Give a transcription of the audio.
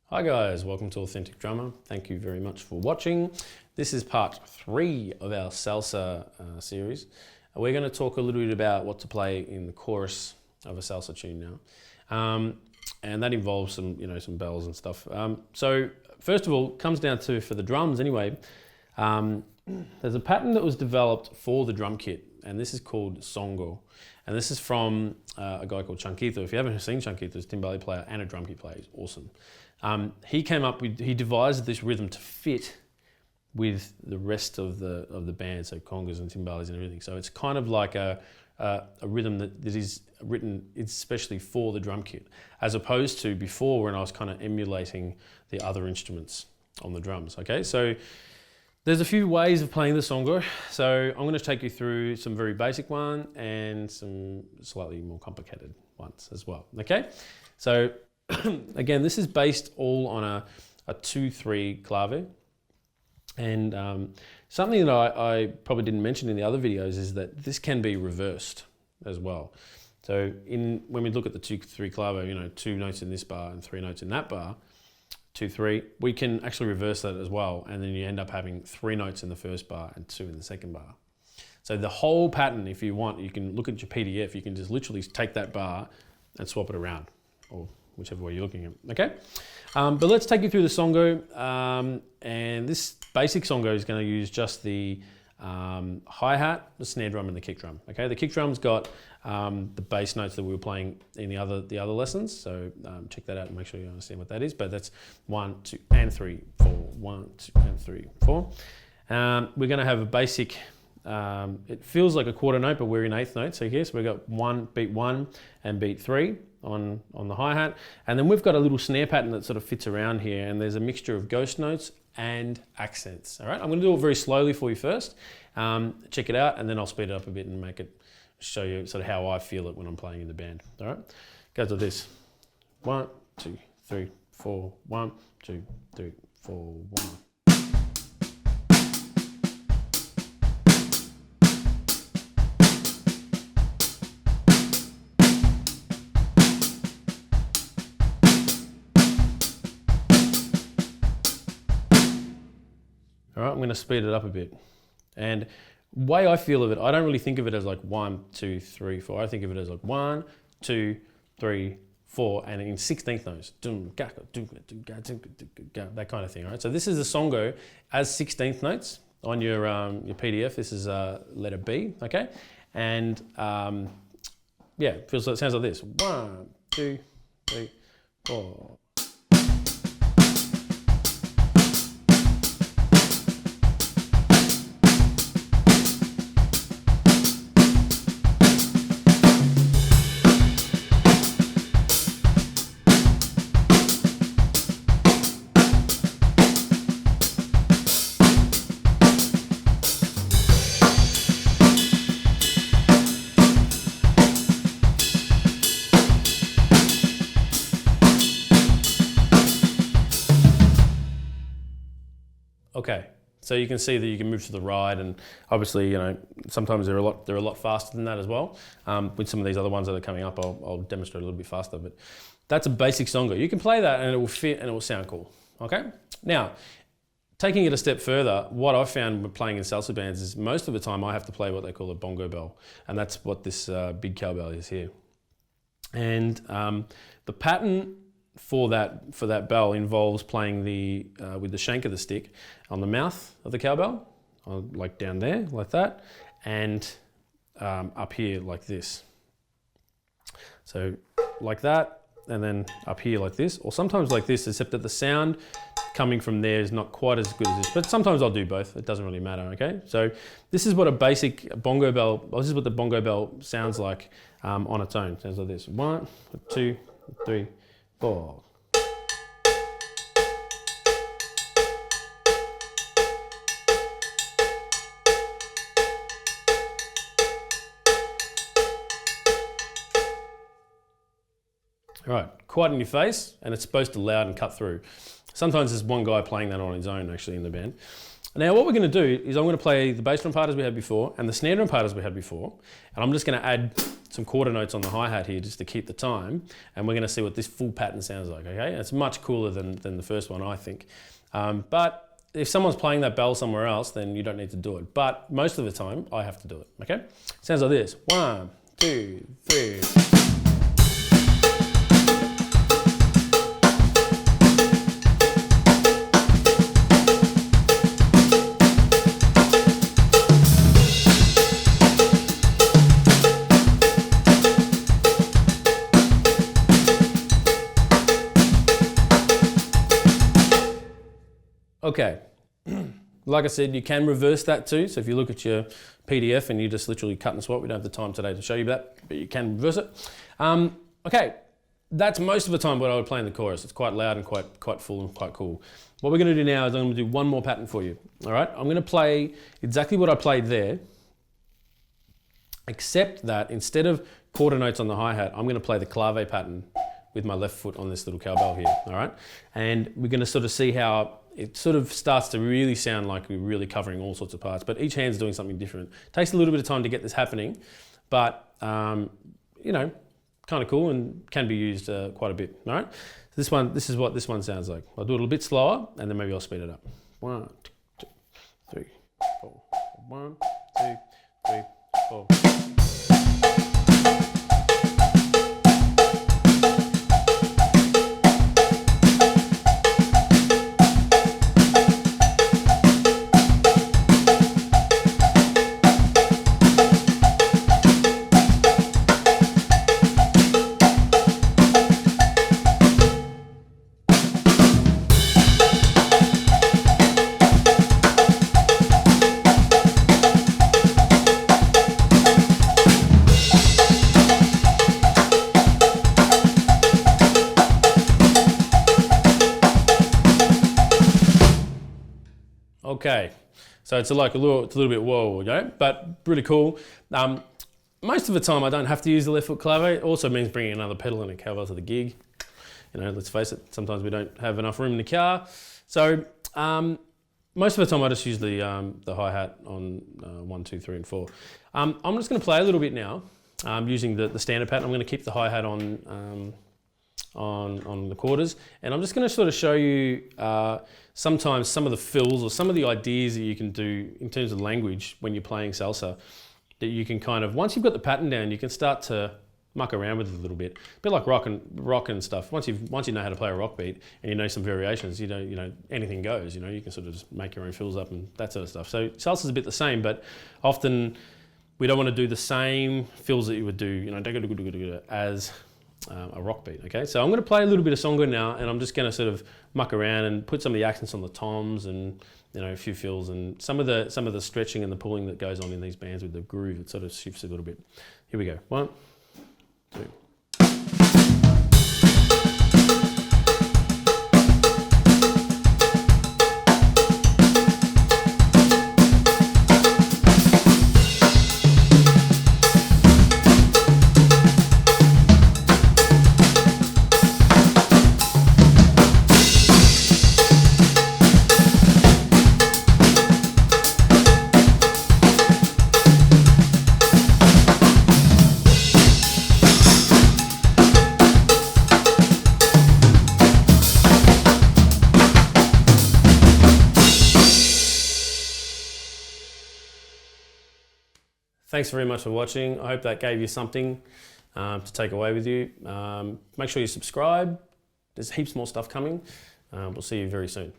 Hi guys, welcome to Authentic Drummer. Thank you very much for watching. This is part 3 of our salsa series. We're going to talk a little bit about what to play in the chorus of a salsa tune now. And that involves some bells and stuff. So first of all, it comes down to, for the drums anyway, there's a pattern that was developed for the drum kit, and this is called Songo. And this is from a guy called Chanquito. If you haven't seen Chanquito, he's a timbale player and a drum kit player. He's awesome. He devised this rhythm to fit with the rest of the band, so congas and timbales and everything. So it's kind of like a rhythm that is written especially for the drum kit, as opposed to before when I was kind of emulating the other instruments on the drums. Okay, so there's a few ways of playing the songo. So I'm going to take you through some very basic ones and some slightly more complicated ones as well. Okay, so again, this is based all on a 2/3 clave. And something that I probably didn't mention in the other videos is that this can be reversed as well. So when we look at the 2/3 clave, 2 notes in this bar and 3 notes in that bar, 2/3, we can actually reverse that as well. And then you end up having 3 notes in the first bar and 2 in the second bar. So the whole pattern, if you want, you can look at your PDF, you can just literally take that bar and swap it around, or whichever way you're looking at, okay? But let's take you through the songo. And this basic songo is going to use just the hi-hat, the snare drum, and the kick drum, okay? The kick drum's got the bass notes that we were playing in the other lessons, so check that out and make sure you understand what that is. But that's 1, 2, and 3, 4, 1, 2, and 3, 4. We're going to have a basic, it feels like a quarter note, but we're in 8th note. So here, so we've got beat 1 and beat 3 on the hi-hat. And then we've got a little snare pattern that sort of fits around here, and there's a mixture of ghost notes and accents. All right, I'm going to do it very slowly for you first. Check it out, and then I'll speed it up a bit and show you sort of how I feel it when I'm playing in the band. All right, goes like this: 1, 2, 3, 4, 1, 2, 3, 4, 1. All right, I'm going to speed it up a bit. And the way I feel of it, I don't really think of it as like 1, 2, 3, 4. I think of it as like 1, 2, 3, 4, and in 16th notes. That kind of thing, all right? So this is the songo as 16th notes on your PDF. This is letter B, okay? And yeah, it sounds like this. 1, 2, 3, 4. Okay, so you can see that you can move to the right, and obviously, sometimes they're a lot faster than that as well. With some of these other ones that are coming up, I'll demonstrate a little bit faster, but that's a basic songo. You can play that and it will fit and it will sound cool, okay? Now, taking it a step further, what I've found with playing in salsa bands is most of the time I have to play what they call a bongo bell, and that's what this big cowbell is here. And the pattern for that bell involves playing with the shank of the stick on the mouth of the cowbell, like down there, like that, and up here like this. So like that, and then up here like this, or sometimes like this, except that the sound coming from there is not quite as good as this, but sometimes I'll do both. It doesn't really matter, okay? So this is what a basic bongo bell, this is what the bongo bell sounds like on its own. It sounds like this: 1, 2, 3, 4. All right, quiet in your face, and it's supposed to loud and cut through. Sometimes there's one guy playing that on his own actually in the band. Now what we're going to do is I'm going to play the bass drum part as we had before and the snare drum part as we had before, and I'm just going to add some quarter notes on the hi-hat here just to keep the time, and we're going to see what this full pattern sounds like, okay? It's much cooler than the first one, I think. But if someone's playing that bell somewhere else, then you don't need to do it. But most of the time, I have to do it, okay? Sounds like this. 1, 2, 3. Okay, like I said, you can reverse that too. So if you look at your PDF and you just literally cut and swap, we don't have the time today to show you that, but you can reverse it. Okay, that's most of the time what I would play in the chorus. It's quite loud and quite full and quite cool. What we're going to do now is I'm going to do one more pattern for you. All right, I'm going to play exactly what I played there, except that instead of quarter notes on the hi-hat, I'm going to play the clave pattern with my left foot on this little cowbell here. All right, and we're going to sort of see how it sort of starts to really sound like we're really covering all sorts of parts, but each hand's doing something different. Takes a little bit of time to get this happening, but you know, kind of cool and can be used quite a bit. All right, so this is what this one sounds like. I'll do it a little bit slower, and then maybe I'll speed it up. 1, 2, 3, 4. 1, 2, 3, 4. Okay, so it's like a little bit whoa, okay? But really cool. Most of the time I don't have to use the left foot clave. It also means bringing another pedal and a cowbell to the gig. You know, let's face it, sometimes we don't have enough room in the car. So most of the time I just use the hi-hat on 1, 2, 3, and 4. I'm just going to play a little bit now using the standard pattern. I'm going to keep the hi-hat on the quarters, and I'm just going to sort of show you sometimes some of the fills or some of the ideas that you can do in terms of language when you're playing salsa, that you can kind of, once you've got the pattern down, you can start to muck around with it a little bit. A bit like rock and stuff. Once you know how to play a rock beat and you know some variations, you know anything goes. You know, you can sort of just make your own fills up and that sort of stuff. So salsa's a bit the same, but often we don't want to do the same fills that you would do, you know, as a rock beat. Okay, so I'm going to play a little bit of Songo now, and I'm just going to sort of muck around and put some of the accents on the toms and, you know, a few fills and some of the stretching and the pulling that goes on in these bands with the groove. It sort of shifts a little bit. Here we go. 1, 2. Thanks very much for watching. I hope that gave you something to take away with you. Make sure you subscribe. There's heaps more stuff coming. We'll see you very soon.